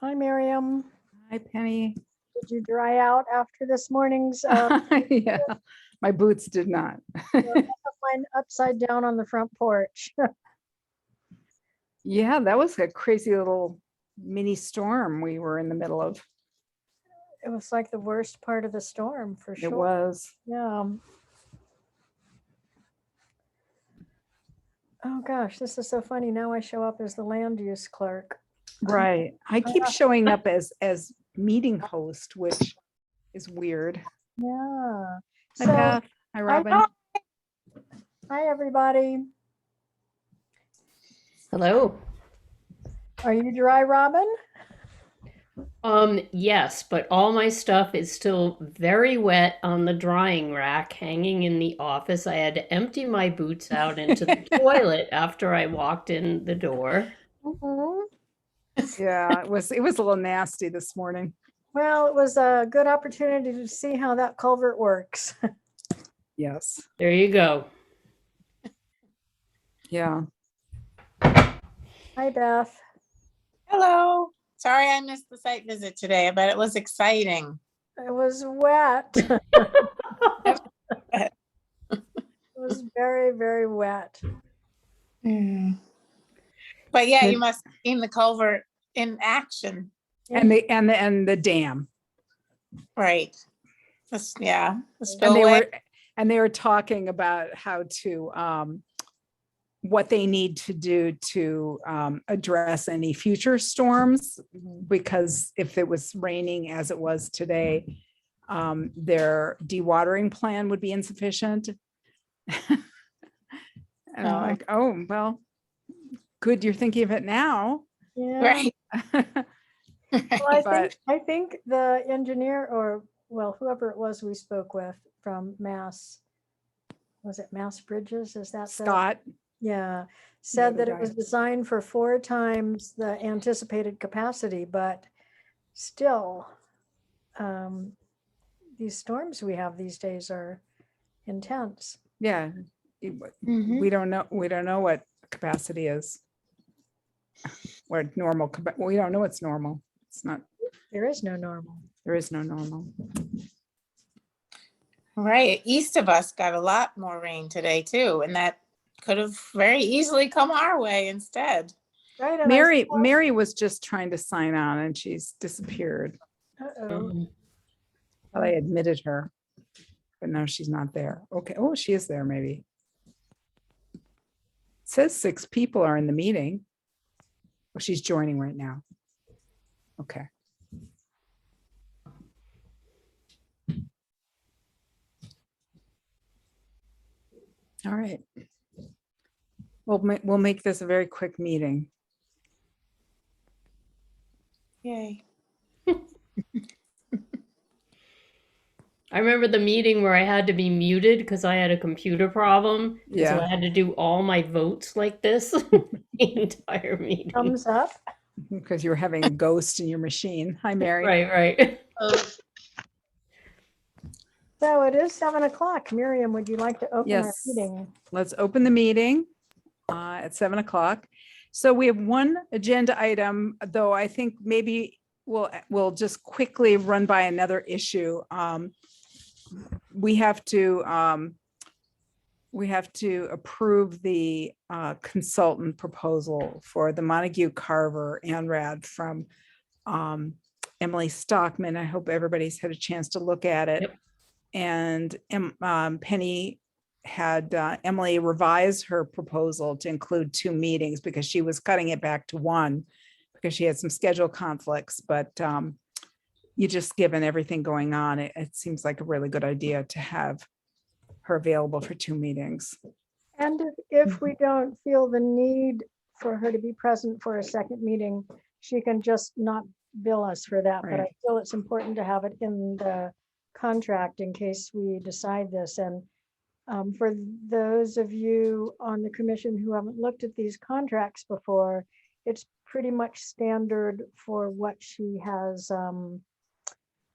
Hi, Miriam. Hi, Penny. Did you dry out after this morning's? Yeah, my boots did not. Mine upside down on the front porch. Yeah, that was a crazy little mini storm we were in the middle of. It was like the worst part of the storm for It sure. was. Yeah. Oh gosh, this is so funny. Now I show up as the land use clerk. Right. I keep showing up as meeting host, which is weird. Yeah. Hi, So, Beth. Hi, Robin. hi, everybody. Hello. Are you dry, Robin? Yes, but all my stuff is still very wet on the drying rack hanging in the office. I had to empty my boots out into the toilet after I walked in the door. Mhm. Yeah, it was a little nasty this morning. Well, it was a good opportunity to see how that culvert works. Yes. There you go. Yeah. Hi, Beth. Hello. Sorry I missed the site visit today, but it was exciting. It was wet. It was very, very wet. But yeah, you must have seen the culvert in action. And the dam. Right. Yeah, the And spillway. they were talking about how to what they need to do to address any future storms, because if it was raining as it was today, their dewatering plan would be insufficient. And I'm like, oh, well, good, you're thinking of it now. Yeah. Right. Well, I think the engineer, or well, whoever it was we spoke with from Mass, was it Mass Bridges? Is that Scott? Yeah, said the that it was guy. designed for 4 times the anticipated capacity, but still, these storms we have these days are intense. Yeah. We don't know what capacity is. What normal, we don't know what's normal. It's not, There is no normal. there is no normal. Right. East of us got a lot more rain today too, and that could have very easily come our way instead. Right. And Mary was just trying to sign on and she's disappeared. Uh-oh. Well, I admitted her, but no, she's not there. Okay. Oh, she is there maybe. It says 6 people are in the meeting. Oh, she's joining right now. Okay. All right. We'll make this a very quick meeting. Yay. I remember the meeting where I had to be muted because I had a computer problem. Yeah. So I had to do all my votes like this the entire meeting. Thumbs up. Because you were having a ghost in your machine. Hi, Mary. Right. So it is 7 o'clock. Miriam, would you like to open our Yes. meeting? Let's open the meeting at 7 o'clock. So we have one agenda item, though I think maybe we'll just quickly run by another issue. We have to approve the consultant proposal for the Montague Carver ANRAD from Emily Stockman. I hope everybody's had a chance to look at it. Yep. And Penny had Emily revise her proposal to include 2 meetings because she was cutting it back to 1 because she had some schedule conflicts. But you just, given everything going on, it seems like a really good idea to have her available for 2 meetings. And if we don't feel the need for her to be present for a second meeting, she can just not bill us for that. But I Right. feel it's important to have it in the contract in case we decide this. And for those of you on the commission who haven't looked at these contracts before, it's pretty much standard for what she has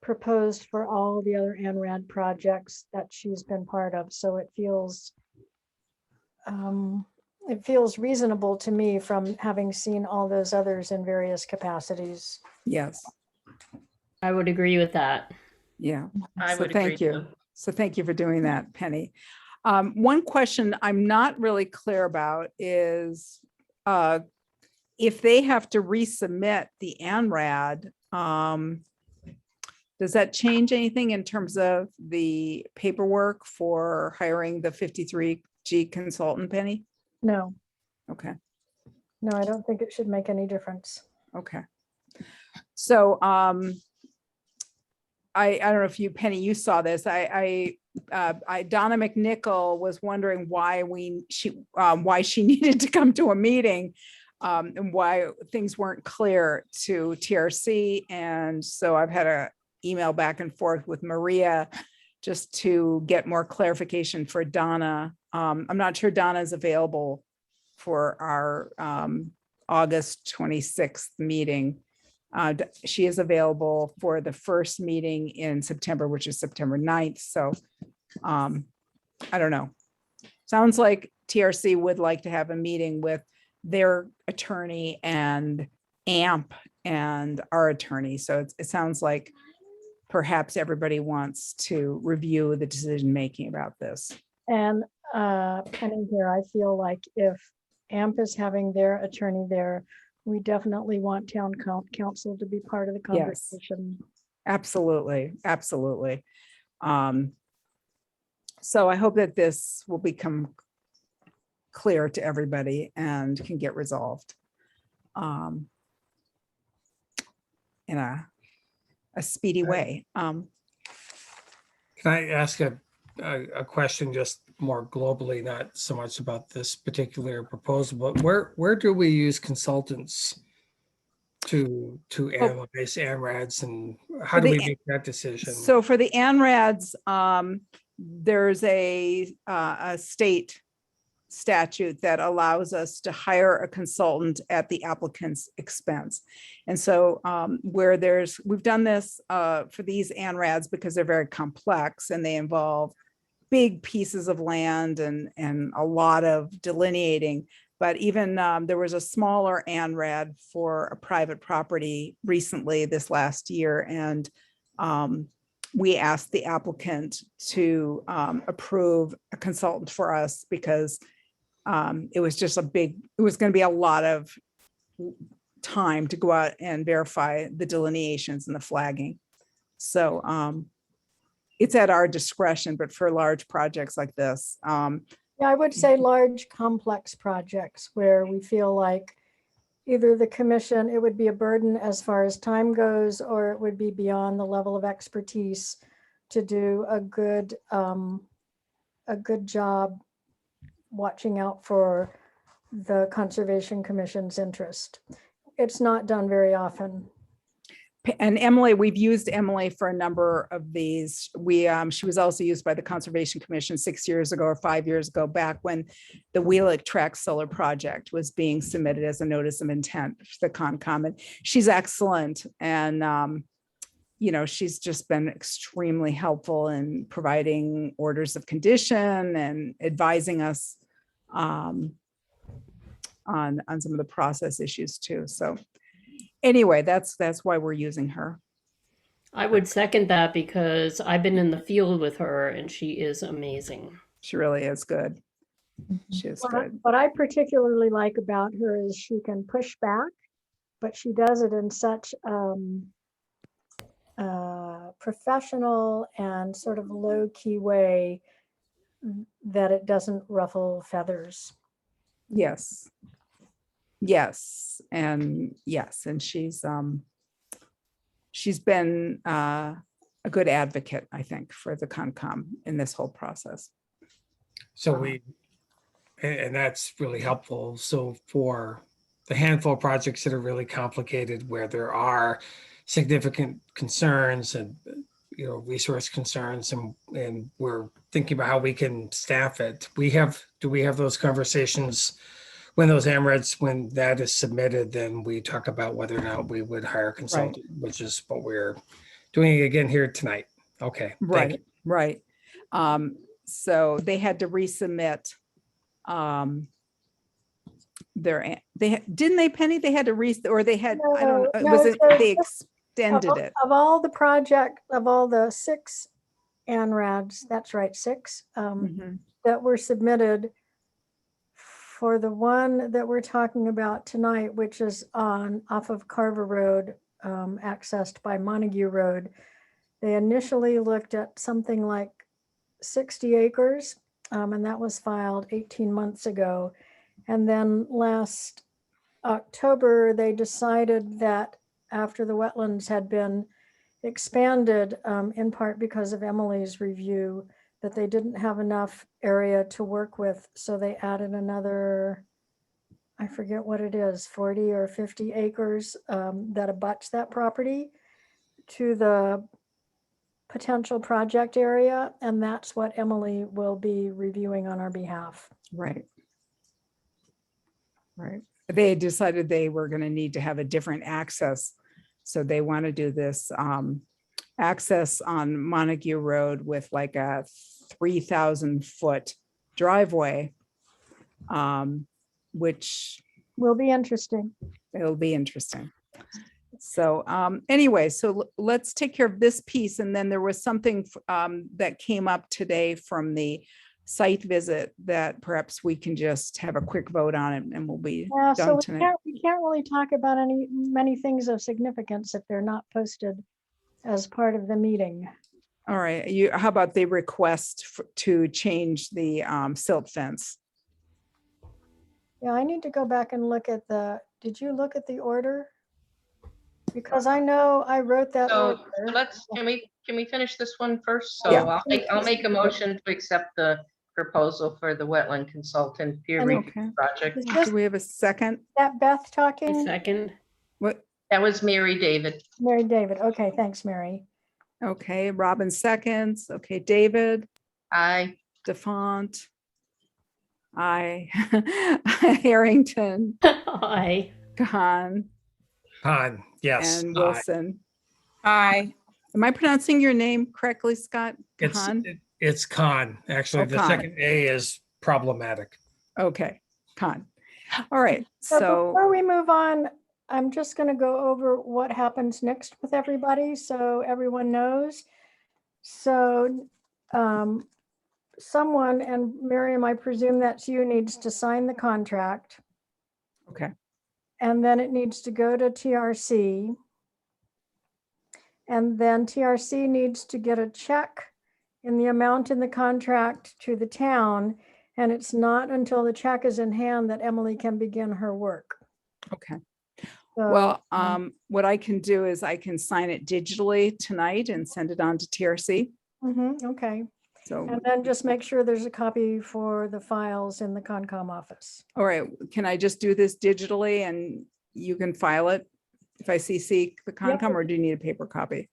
proposed for all the other ANRAD projects that she's been part of. So it feels it feels reasonable to me from having seen all those others in various capacities. Yes, I would agree with that. yeah. I So would agree thank you. too. So thank you for doing that, Penny. One question I'm not really clear about is if they have to resubmit the ANRAD, does that change anything in terms of the paperwork for hiring the 53G consultant, Penny? No, Okay, no, I don't think it should make any difference. okay. So I don't know if you, Penny, you saw this. Donna McNichol was wondering why she needed to come to a meeting and why things weren't clear to TRC. And so I've had a email back and forth with Maria just to get more clarification for Donna. I'm not sure Donna is available for our August 26th meeting. She is available for the first meeting in September, which is September 9th. So I don't know. Sounds like TRC would like to have a meeting with their attorney and AMP and our attorney. So it sounds like perhaps everybody wants to review the decision-making about this. And Penny here, I feel like if AMP is having their attorney there, we definitely want town council to be part of the Yes. conversation. Absolutely, absolutely. So I hope that this will become clear to everybody and can get resolved in a speedy way. Can I ask a question just more globally, not so much about this particular proposal, but where do we use consultants to analyze ANRADs, and how do we make that decision? So for the ANRADs, there's a state statute that allows us to hire a consultant at the applicant's expense. And so we've done this for these ANRADs because they're very complex and they involve big pieces of land and a lot of delineating. But even there was a smaller ANRAD for a private property recently this last year. And we asked the applicant to approve a consultant for us because it was just it was going to be a lot of time to go out and verify the delineations and the flagging. So it's at our discretion, but for large projects like this. Yeah, I would say large complex projects where we feel like either the commission, it would be a burden as far as time goes, or it would be beyond the level of expertise to do a good job watching out for the Conservation Commission's interest. It's not done very often. And Emily, we've used Emily for a number of these. She was also used by the Conservation Commission 6 years ago or 5 years ago, back when the Wheelock Track Solar Project was being submitted as a notice of intent for the Concom. And she's excellent. And, she's just been extremely helpful in providing orders of condition and advising us on some of the process issues too. So anyway, that's why we're using her. I would second that because I've been in the field with her and she is amazing. She really is good. She is good. What I particularly like about her is she can push back, but she does it in such professional and sort of low-key way that it doesn't ruffle feathers. Yes. Yes. And yes. And she's been a good advocate, I think, for the Concom in this whole process. So and that's really helpful. So for the handful of projects that are really complicated, where there are significant concerns and resource concerns, and we're thinking about how we can staff it, do we have those conversations when those AMRADs, when that is submitted? Then we talk about whether or not we would hire a consultant, which is what we're doing again here tonight. Okay. Right. So they had to resubmit didn't they, Penny? They had to or they had, I don't know, No, was it, so they just extended it? Of all the 6 ANRADs, that's right, 6, Mhm. that were submitted, for the one that we're talking about tonight, which is off of Carver Road, accessed by Montague Road, they initially looked at something like 60 acres, and that was filed 18 months ago. And then last October, they decided that after the wetlands had been expanded, in part because of Emily's review, that they didn't have enough area to work with. So they added another, I forget what it is, 40 or 50 acres that abuts that property to the potential project area. And that's what Emily will be reviewing on our behalf. Right. Right. They decided they were going to need to have a different access. So they want to do this access on Montague Road with like a 3,000-foot driveway, which Will be interesting. it'll be interesting. So anyway, so let's take care of this piece. And then there was something that came up today from the site visit that perhaps we can just have a quick vote on it and we'll be Yeah, so done we tonight. can't really talk about many things of significance if they're not posted as part of the meeting. All right, how about the request to change the silt fence? Yeah, I need to go back and look at did you look at the order? Because I know I wrote that So order. can we finish this one first? Yeah. So I'll make a motion to accept the proposal for the wetland consultant peer And review Okay. project. Is this Do we have a second? that Beth talking? Second, What? That was Mary David. Mary David. Okay, thanks, Mary. Okay, Robin seconds. Okay, David, I, DeFont. I, Harrington, aye. Khan, Han, yes. and aye. Wilson. Hi. Am I pronouncing your name correctly, Scott? It's Khan? it's Khan. Actually, Oh, the Khan. second A is problematic. Okay, Khan. All right, So so, before we move on, I'm just going to go over what happens next with everybody so everyone knows. So someone, and Miriam, I presume that's you, needs to sign the contract. okay, And then it needs to go to TRC. And then TRC needs to get a check in the amount in the contract to the town. And it's not until the check is in hand that Emily can begin her work. okay. So, Well, what I can do is I can sign it digitally tonight and send it on to TRC. okay. So, And then just make sure there's a copy for the files in the Concom office. all right, can I just do this digitally and you can file it if I CC the Concom, or do you need a paper copy?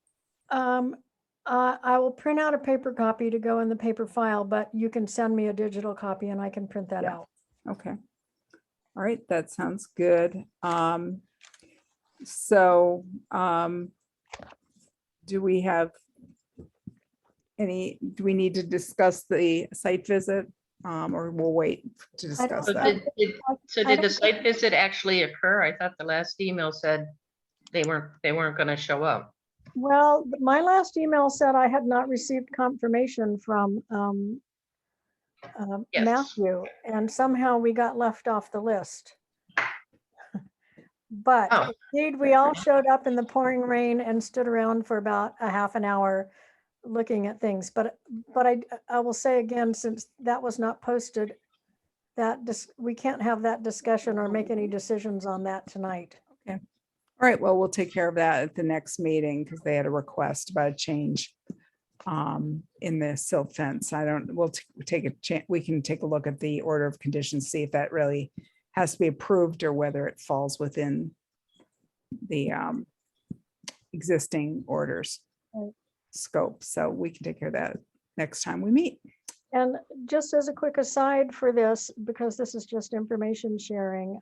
I will print out a paper copy to go in the paper file, but you can send me a digital copy and I can print that Yeah. out. Okay. All right, that sounds good. So, do we have do we need to discuss the site visit? Or we'll wait to discuss so that? did the site visit actually occur? I thought the last email said they weren't gonna show up. Well, my last email said I had not received confirmation from Yes. Matthew, and somehow we got left off the list. But Oh. indeed, we all showed up in the pouring rain and stood around for about a half an hour looking at things. But I will say again, since that was not posted, that we can't have that discussion or make any decisions on that tonight. All right, well, we'll take care of that at the next meeting because they had a request about a change in the silt fence. We'll take a chance. We can take a look at the order of conditions, see if that really has to be approved or whether it falls within the existing orders Right. scope. So we can take care of that next time we meet. And just as a quick aside for this, because this is just information sharing,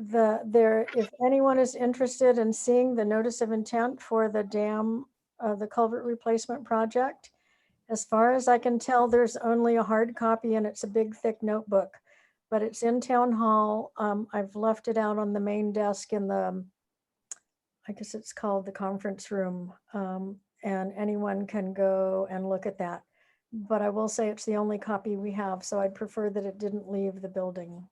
if anyone is interested in seeing the notice of intent for the dam, the culvert replacement project, as far as I can tell, there's only a hard copy and it's a big thick notebook. but it's in town hall. I've left it out on the main desk in the, I guess it's called the conference room. And anyone can go and look at that. But I will say it's the only copy we have, so I'd prefer that it didn't leave the building.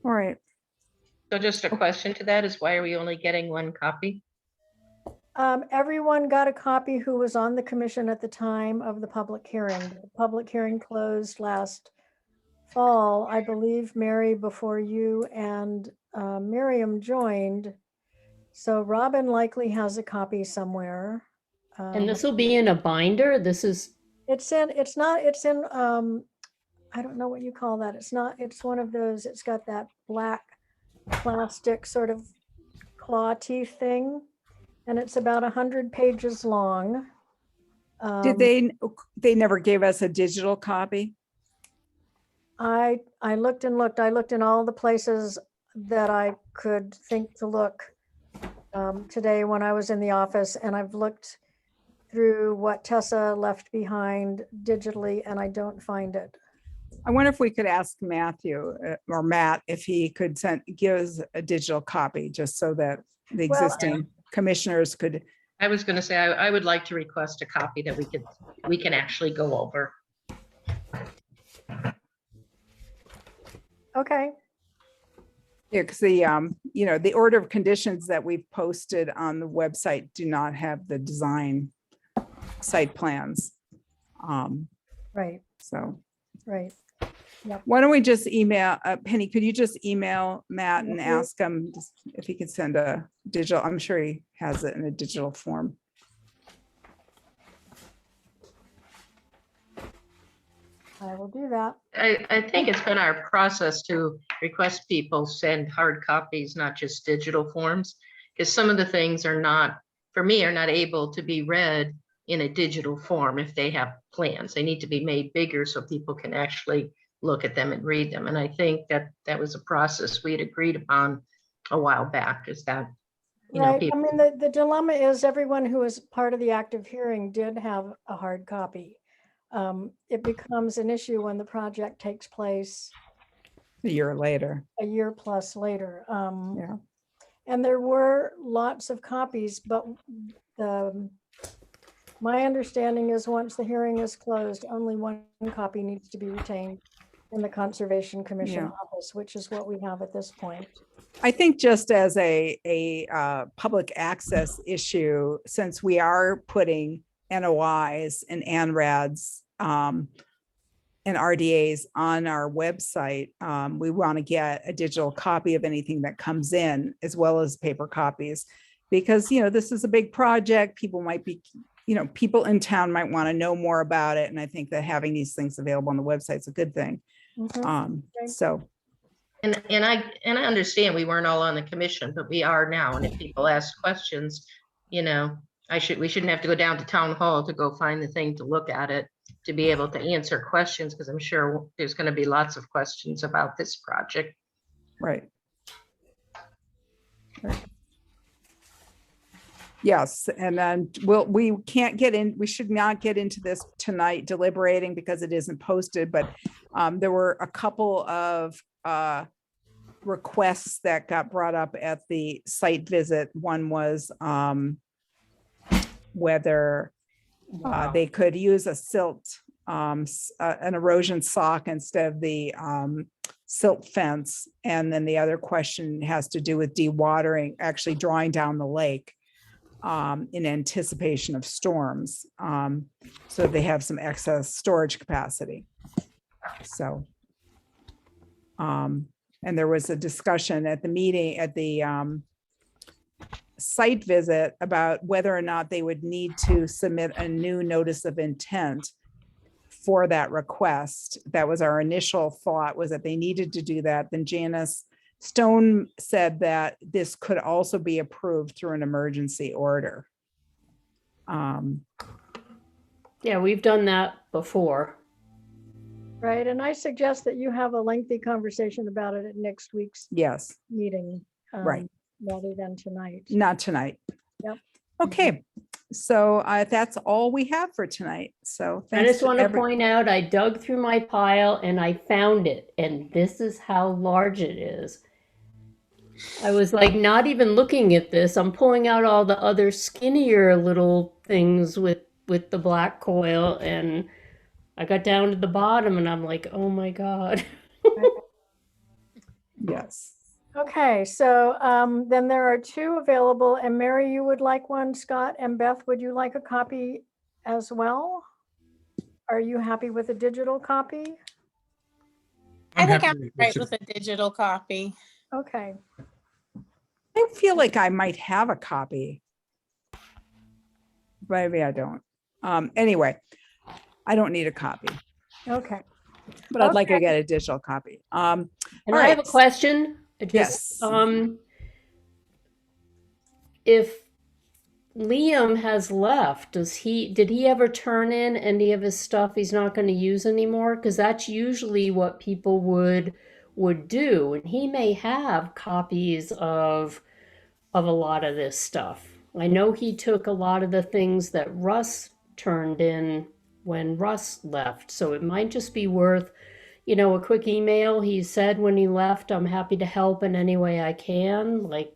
All right. So just a question to that is, why are we only getting one copy? Everyone got a copy who was on the commission at the time of the public hearing. The public hearing closed last fall. I believe, Mary, before you and Miriam joined. So Robin likely has a copy somewhere. And this will be in a binder. This is, It's in, I don't know what you call that. It's one of those, it's got that black plastic sort of claw teeth thing. And it's about 100 pages long. Did they never gave us a digital copy? I looked and looked. I looked in all the places that I could think to look today when I was in the office, and I've looked through what Tessa left behind digitally, and I don't find it. I wonder if we could ask Matthew or Matt if he could give us a digital copy, just so that the Well, existing commissioners could. I was gonna say, I would like to request a copy that we can actually go over. Okay, Yeah, because the order of conditions that we've posted on the website do not have the design site plans. right, So right. why don't we just email, Penny, could you just email Matt and Mhm. ask him if he could send a digital, I'm sure he has it in a digital form. I will do that. I think it's been our process to request people send hard copies, not just digital forms. Because some of the things are not, for me, are not able to be read in a digital form if they have plans. They need to be made bigger so people can actually look at them and read them. And I think that was a process we had agreed upon a while back, is that, Right, I people. mean, the dilemma is everyone who was part of the active hearing did have a hard copy. It becomes an issue when the project takes place A year later. a year plus later. Yeah. And there were lots of copies, but my understanding is once the hearing is closed, only one copy needs to be retained in the Conservation Commission Yeah. office, which is what we have at this point. I think just as a public access issue, since we are putting NOIs and ANRADs and RDAs on our website, we want to get a digital copy of anything that comes in, as well as paper copies. Because, this is a big project. People might be, people in town might want to know more about it. And I think that having these things available on the website is a good thing. Mhm. So. And I understand we weren't all on the commission, but we are now. And if people ask questions, we shouldn't have to go down to town hall to go find the thing to look at it, to be able to answer questions, because I'm sure there's going to be lots of questions about this project. Right. Yes, and then we should not get into this tonight deliberating because it isn't posted, but there were a couple of requests that got brought up at the site visit. One was whether they could use a silt, an erosion sock instead of the silt fence. And then the other question has to do with dewatering, actually drawing down the lake in anticipation of storms. So they have some excess storage capacity. So, and there was a discussion at the meeting, at the site visit, about whether or not they would need to submit a new notice of intent for that request. That was our initial thought, was that they needed to do that. Then Janice Stone said that this could also be approved through an emergency order. yeah, we've done that before. Right, and I suggest that you have a lengthy conversation about it at next week's Yes, meeting. Right. Rather than tonight. not tonight. Yep. Okay, So that's all we have for tonight. So I thanks just want to every- point out, I dug through my pile and I found it, and this is how large it is. I was like not even looking at this. I'm pulling out all the other skinnier little things with the black coil, and I got down to the bottom and I'm like, oh my God. Yes. Okay, so then there are two available, and Mary, you would like one, Scott, and Beth, would you like a copy as well? Are you happy with a digital copy? I think happy I'm with right digital. with a digital copy. Okay, I feel like I might have a copy. Maybe I don't. Anyway, I don't need a copy, okay. but I'd like to Okay. get a digital copy. And All I have a right. question. Just, Yes. if Liam has left, did he ever turn in any of his stuff he's not going to use anymore? Because that's usually what people would do, and he may have copies of a lot of this stuff. I know he took a lot of the things that Russ turned in when Russ left, so it might just be worth, a quick email. He said when he left, I'm happy to help in any way I can. Like,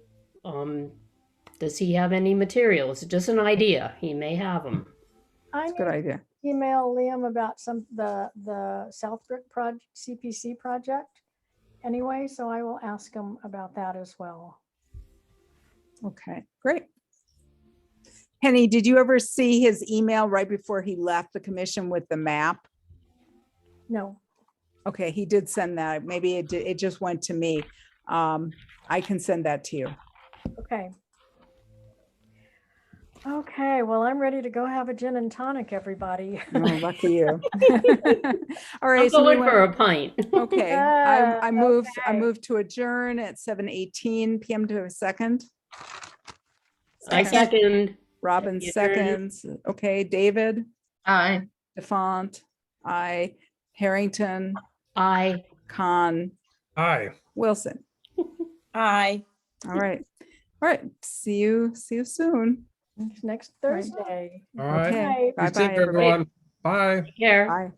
does he have any materials? Just an idea. He may have them. I Good need idea. to email Liam about the Southbrook project, CPC project anyway, so I will ask him about that as well. Okay, great. Penny, did you ever see his email right before he left the commission with the map? No, Okay, he did send that. Maybe it just went to me. I can send that to you. okay. Okay, well, I'm ready to go have a gin and tonic, everybody. Oh, lucky you. All right. I'm so we going for went- a pint. Okay, I moved okay. to adjourn at 7:18 PM to a second. I second. Robin Adjourn. seconds. Okay, David, Aye. Defont, I, Harrington, I. Khan, Hi. Wilson. Aye. All right. All right. See you soon. Next Right. Thursday. All right. Okay. Right. Bye Be safe, bye, everybody. everyone. Bye. Take care. Bye.